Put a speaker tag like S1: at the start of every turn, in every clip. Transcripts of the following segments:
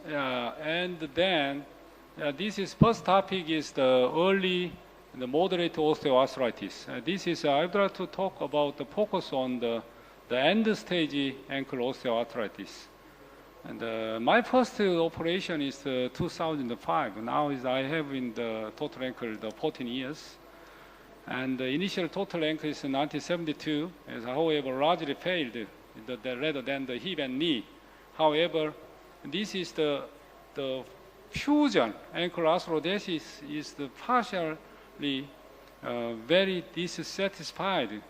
S1: And then this is first topic is the early and the moderate osteoarthritis. This is I would like to talk about the focus on the end stage ankle osteoarthritis. And my first operation is 2005. Now I have in the total ankle 14 years. And the initial total ankle is in 1972, as however largely failed rather than the hip and knee. However, this is the fusion ankle arthrodesis is the partially very dissatisfied.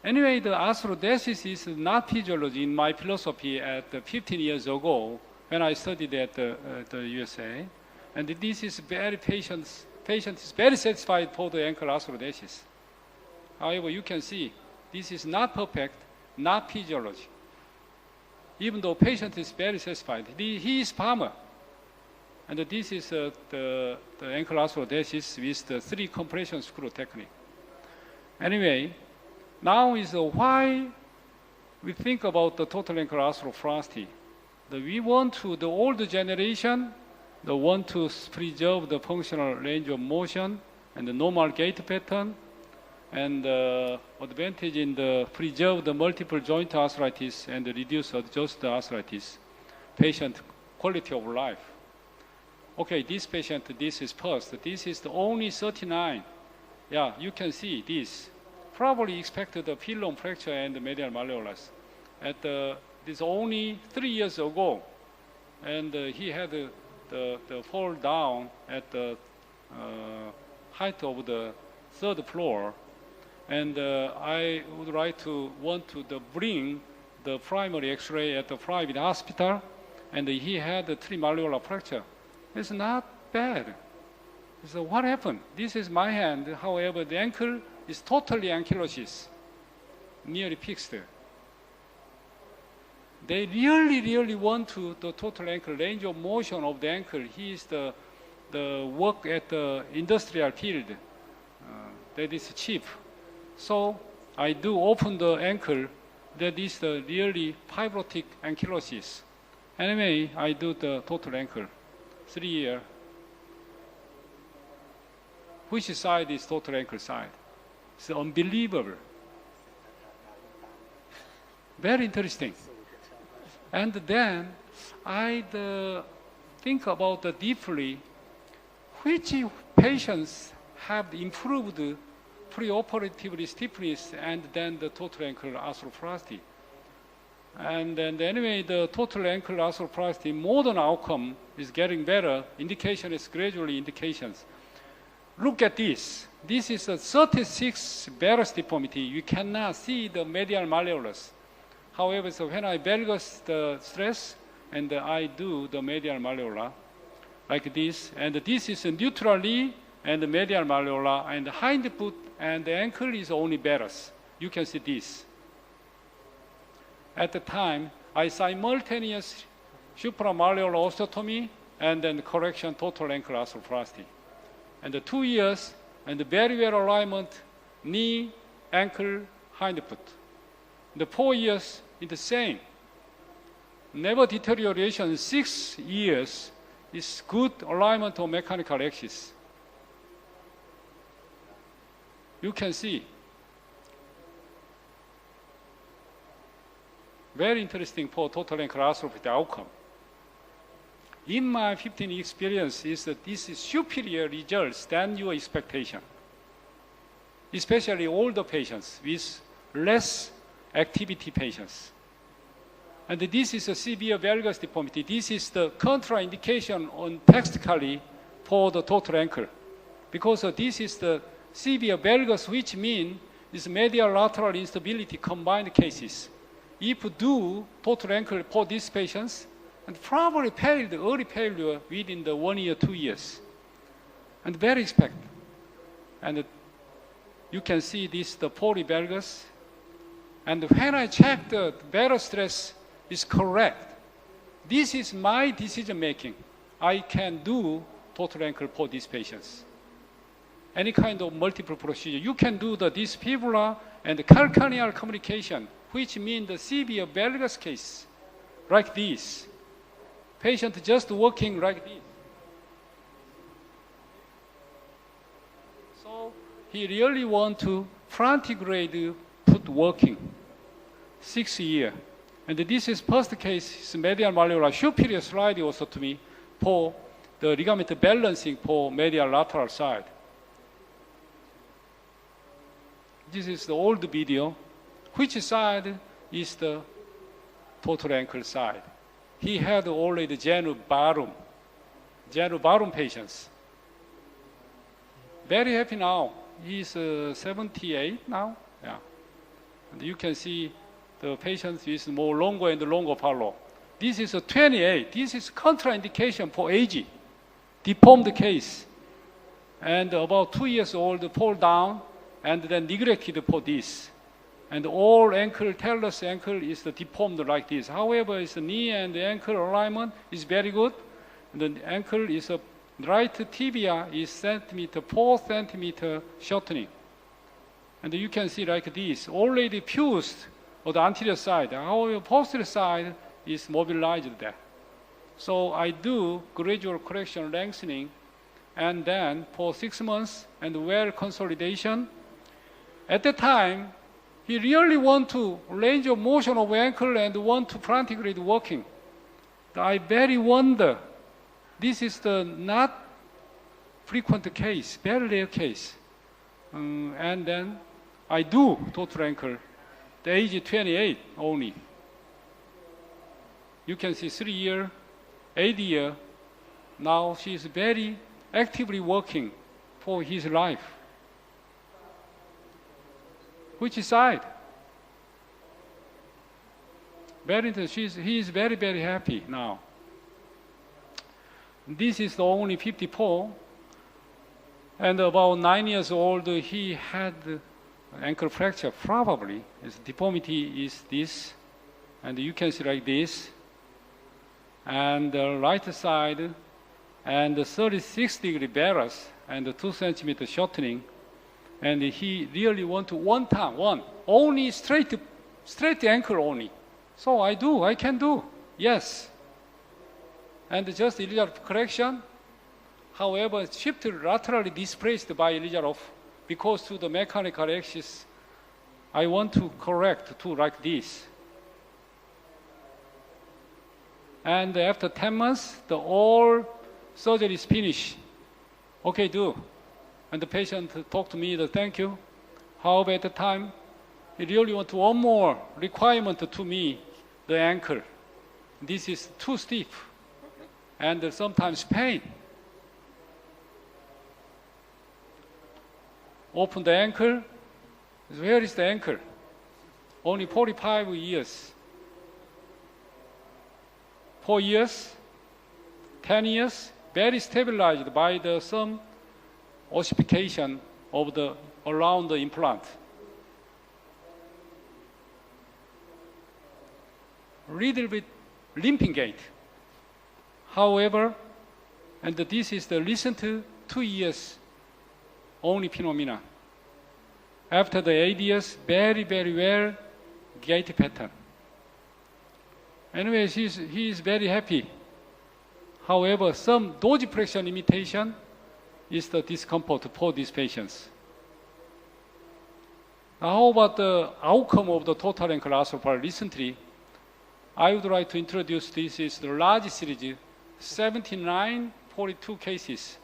S1: Anyway, the arthrodesis is not physiology in my philosophy at 15 years ago when I studied at the USA. And this is very patient is very satisfied for the ankle arthrodesis. However, you can see this is not perfect, not physiology. Even though patient is very satisfied, he is farmer. And this is the ankle arthrodesis with the 3 compression screw technique. Anyway, now is why we think about the total ankle arthroplasty. We want to, the older generation, they want to preserve the functional range of motion and the normal gait pattern, and advantage in the preserve the multiple joint arthritis and reduce adjust arthritis, patient quality of life. Okay, this patient, this is first. This is the only 39. Yeah, you can see this. Probably expected a pilon fracture and the medial malleolus. This only 3 years ago, and he had the fall down at the height of the 3rd floor, and I would like to bring the primary X-ray at the private hospital, and he had a 3 malleolar fracture. It's not bad. So what happened? This is my hand. However, the ankle is totally ankylosis, nearly fixed. They really want to the total ankle range of motion of the ankle. He is the work at the industrial field. That is cheap. So I do open the ankle. That is the really fibrotic ankylosis. Anyway, I do the total ankle. 3 years. Which side is total ankle side? It's unbelievable. Very interesting. And then I think about deeply which patients have improved preoperatively stiffness and then the total ankle arthroplasty. And then anyway, the total ankle arthroplasty modern outcome is getting better. Indication is gradually indications. Look at this. This is a 36 varus deformity. You cannot see the medial malleolus. However, so when I valgus the stress and I do the medial malleola like this, and this is neutrally and the medial malleola, and the hind foot and the ankle is only varus. You can see this. At the time, I simultaneous supramalleolar osteotomy and then correction total ankle arthroplasty. And the 2 years and the very well alignment, knee, ankle, hind foot. The 4 years is the same. Never deterioration. 6 years is good alignment of mechanical axis. You can see. Very interesting for total ankle arthroplasty outcome. In my 15 experience is that this is superior results than your expectation. Especially older patients with less activity patients. And this is a severe valgus deformity. This is the contraindication on textically for the total ankle. Because this is the severe valgus, which means is medial lateral instability combined cases. If do total ankle for these patients, and probably failed, early failure within the 1 year, 2 years. And very expect. And you can see this, the polyvalgus. And when I check the varus stress is correct, this is my decision making. I can do total ankle for these patients. Any kind of multiple procedure. You can do this fibula and the calcaneal communication, which means the severe valgus case, like this. patient just walking like this. So he really want to plantigrade foot walking, 6 years. And this is first case, is medial malleolar superior slide osteotomy for the ligament balancing for medial lateral side. This is the old video. Which side is the total ankle side? He had already Keun-Bae LEE patients. Very happy now. He's 78 now. Yeah. And you can see the patient is more longer and longer follow. This is a 28. This is contraindication for age, deformed case. And about 2 years old, fall down, and then neglected for this. And all ankle, talus ankle is deformed like this. However, it's the knee and the ankle alignment is very good. And the ankle is a right tibia is 4 centimeter shortening. And you can see like this, already fused on the anterior side. However, posterior side is mobilized there. So I do gradual correction lengthening, and then for 6 months and wear consolidation. At the time, he really want to range of motion of ankle and want to plantigrade walking. I very wonder, this is the not frequent case, very rare case. And then I do total ankle, the age 28 only. You can see 3 year, 8 year. Now she's very actively working for his life. Which side? Very interesting. He is very, very happy now. This is the only 54. And about 9 years old, he had ankle fracture, probably. His deformity is this. And you can see like this. And the right side, and the 36-degree varus, and the 2 centimeter shortening. And he really want to only straight ankle only. So I can do, yes. And just iliac correction. However, shift laterally displaced by iliac because to the mechanical axis, I want to correct to like this. And after 10 months, the all surgery is finished. Okay, do. And the patient talked to me, thank you. However, at the time, he really want one more requirement to me, the ankle. This is too stiff and sometimes pain. Open the ankle. Where is the ankle? Only 45 years. 4 years, 10 years, very stabilized by some ossification of around the implant. Little bit limping gait. However, and this is the recent 2 years only phenomena. After the 8 years, very, very well gait pattern. Anyway, he is very happy. However, some dorsiflexion limitation is the discomfort for these patients. Now, how about the outcome of the total ankle arthroplasty recently? I would like to introduce this is the large series, 7942 cases.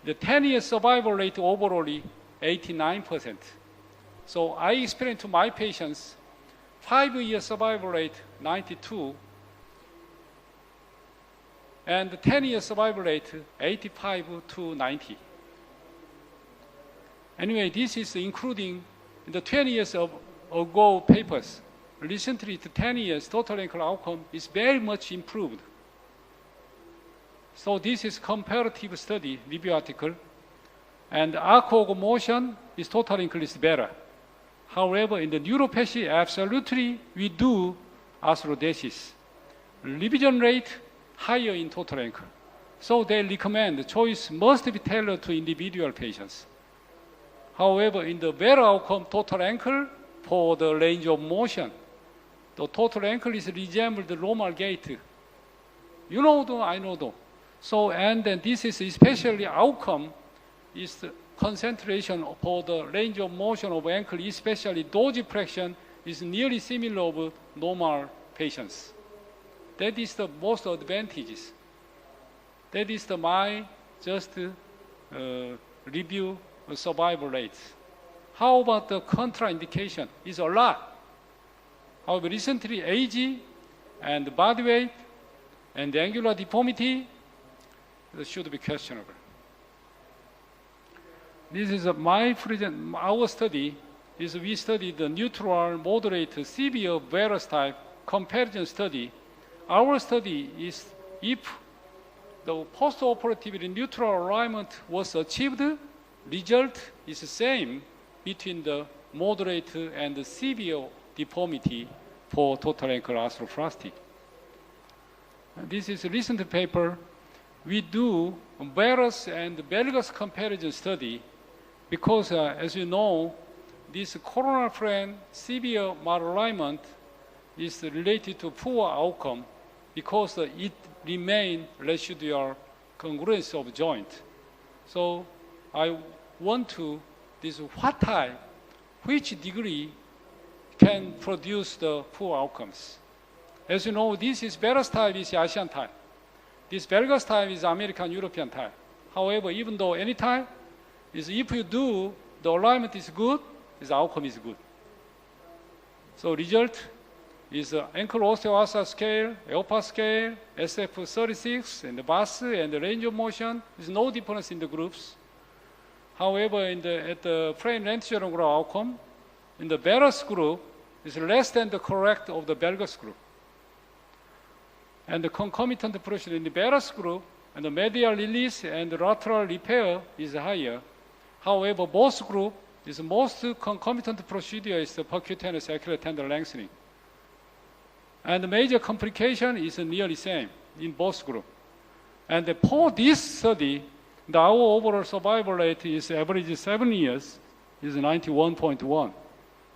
S1: The 10-year survival rate overall, 89%. So I explained to my patients, 5-year survival rate, 92, and the 10-year survival rate, 85 to 90. Anyway, this is including the 20 years ago papers. Recently, the 10 years total ankle outcome is very much improved. So this is comparative study, review article. And arc of motion is total ankle is better. However, in the neuropathy, absolutely, we do Arthrodesis. Revision rate higher in total ankle. So they recommend the choice must be tailored to individual patients. However, in the better outcome, total ankle for the range of motion, the total ankle is resembled the normal gait. You know though, I know though. So, and then this is especially outcome is the concentration for the range of motion of ankle, especially dorsiflexion, is nearly similar of normal patients. That is the most advantages. That is my just review survival rates. How about the contraindication? It's a lot. However, recently age and body weight and angular deformity should be questionable. This is our study. Is we studied the neutral, moderate, severe varus type comparison study. Our study is if the post-operative neutral alignment was achieved, result is the same between the moderate and the severe deformity for total ankle arthroplasty. This is a recent paper. We do varus and valgus comparison study because, as you know, this coronal plane severe malalignment is related to poor outcome because it remains residual congruence of joint. So I want to, this what type, which degree can produce the poor outcomes. As you know, this is varus type is Asian type. This valgus type is American European type. However, even though any type, is if you do, the alignment is good, the outcome is good. So result is ankle osteoarthritis scale, EOPA scale, SF36, and the VAS, and the range of motion. There's no difference in the groups. However, at the frame length outcome, in the varus group, is less than the correct of the valgus group. And the concomitant pressure in the varus group, and the medial release and the lateral repair is higher. However, both group, the most concomitant procedure is the percutaneous axial tendon lengthening. And the major complication is nearly same in both groups. And for this study, our overall survival rate is average 7 years, is 91.1.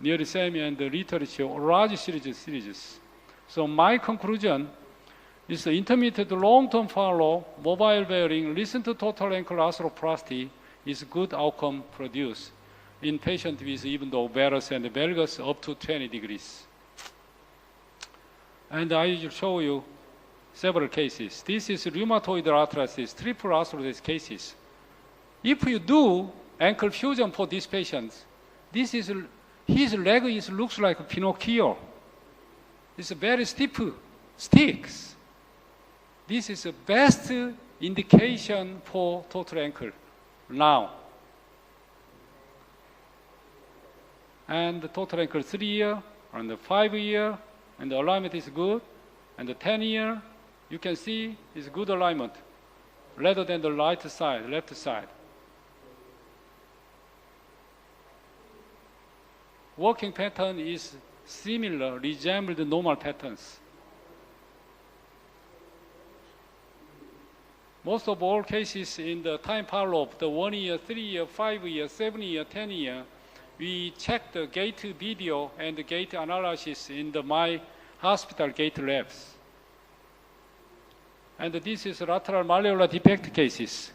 S1: Nearly same in the literature, large series. So my conclusion is the intermediate long-term follow, mobile bearing, listen to total ankle arthroplasty is good outcome produced in patients with even though varus and valgus up to 20 degrees. And I will show you several cases. This is rheumatoid arthritis, triple arthrodesis cases. If you do ankle fusion for these patients, this is his leg looks like Pinocchio. It's very stiff sticks. This is the best indication for total ankle now. And the total ankle 3 year and the 5 year, and the alignment is good. And the 10 year, you can see is good alignment rather than the left side. Working pattern is similar, resemble the normal patterns. Most of all cases in the time follow-up, the 1 year, 3 year, 5 year, 7 year, 10 year, we check the Gait video and the Gait analysis in my hospital Gait labs. And this is lateral malleolar defect cases.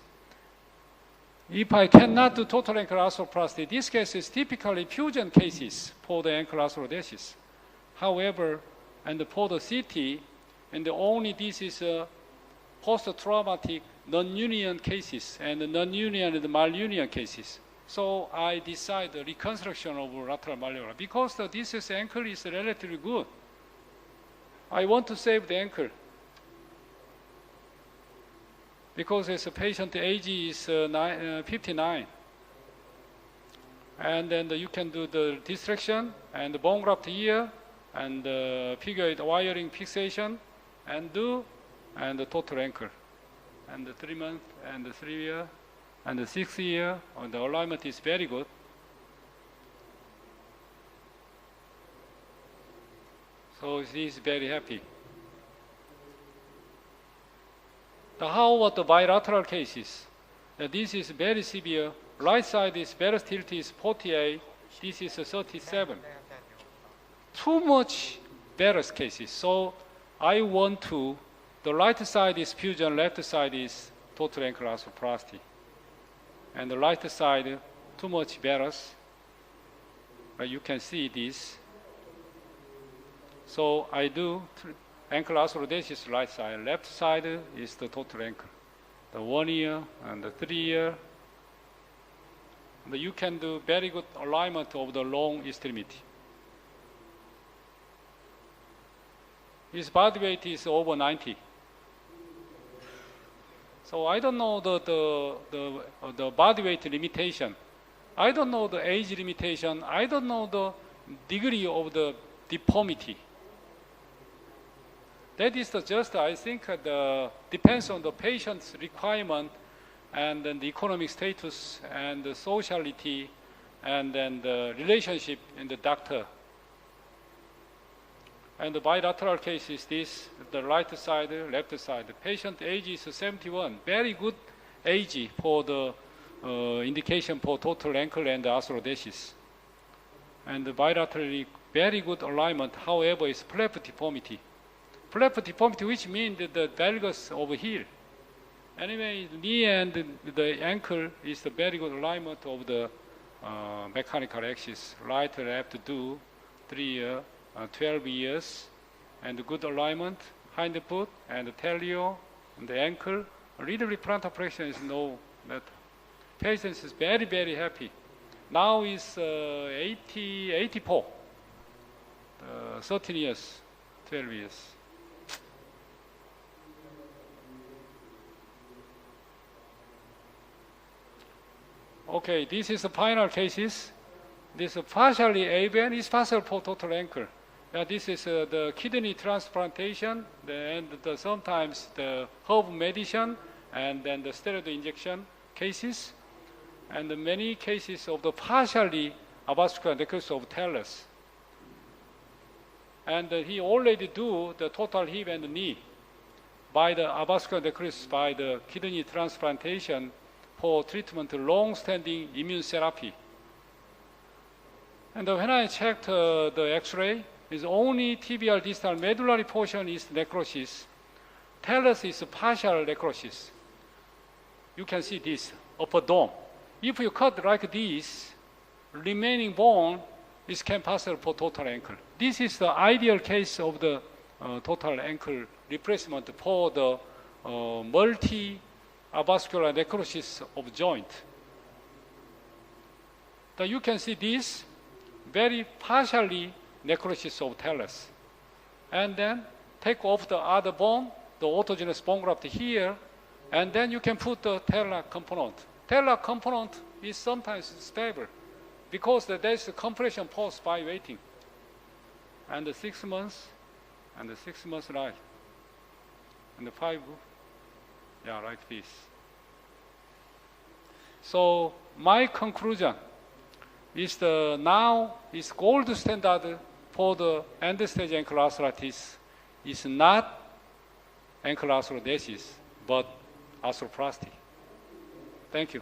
S1: If I cannot do total ankle arthroplasty, this case is typically fusion cases for the ankle arthrodesis. However, and for the CT, and only this is post-traumatic non-union cases and non-union and malunion cases. So I decide the reconstruction of lateral malleolar because the disc ankle is relatively good. I want to save the ankle because as a patient age is 59. And then you can do the distraction and the bone graft here and figure 8 wiring fixation and the total ankle. And the 3 month and the 3 year and the 6 year, and the alignment is very good. So he is very happy. How about the bilateral cases? This is very severe. Right side is varus tilt is 48. This is 37. Too much varus cases. So I want to The right side is fusion, left side is total ankle arthroplasty. And the right side, too much varus. You can see this. So I do ankle arthrodesis right side. Left side is the total ankle. The 1 year and the 3 year. And you can do very good alignment of the long extremity. His body weight is over 90. So I don't know the body weight limitation. I don't know the age limitation. I don't know the degree of the deformity. That is I think, depends on the patient's requirement and then the economic status and the sociality and then the relationship in the doctor. And the bilateral case is this, the right side, left side. The patient age is 71, very good age for the indication for total ankle and arthrodesis. And the bilaterally very good alignment, however, is flap deformity. Flap deformity, which means that the valgus over here. Anyway, the knee and the ankle is the very good alignment of the mechanical axis. Right, left, do 12 years, and good alignment, hind foot, and the talio, and the ankle. A little bit plantar flexion is no matter. Patient is very, very happy. Now is 84, 13 years, 12 years. Okay, this is the final cases. This partially AVN is partial for total ankle. This is the kidney transplantation, and sometimes the herb medicine, and then the steroid injection cases, and many cases of the partially avascular necrosis of talus. And he already do the total hip and knee by the avascular necrosis by the kidney transplantation for treatment of long-standing immune therapy. And when I checked the X-ray, is only tibial distal medullary portion is necrosis. Talus is partial necrosis. You can see this upper dome. If you cut like this, remaining bone is can pass for total ankle. This is the ideal case of the total ankle replacement for the multi-avascular necrosis of joint. So you can see this very partially necrosis of talus. And then take off the other bone, the autogenous bone graft here, and then you can put the talar component. Talar component is sometimes stable because there's a compression pulse by waiting. And the 6 months, and the 6 months right. And the 5, yeah, like this. So my conclusion is now is gold standard for the end-stage ankle arthritis is not ankle arthrodesis, but arthroplasty. Thank you.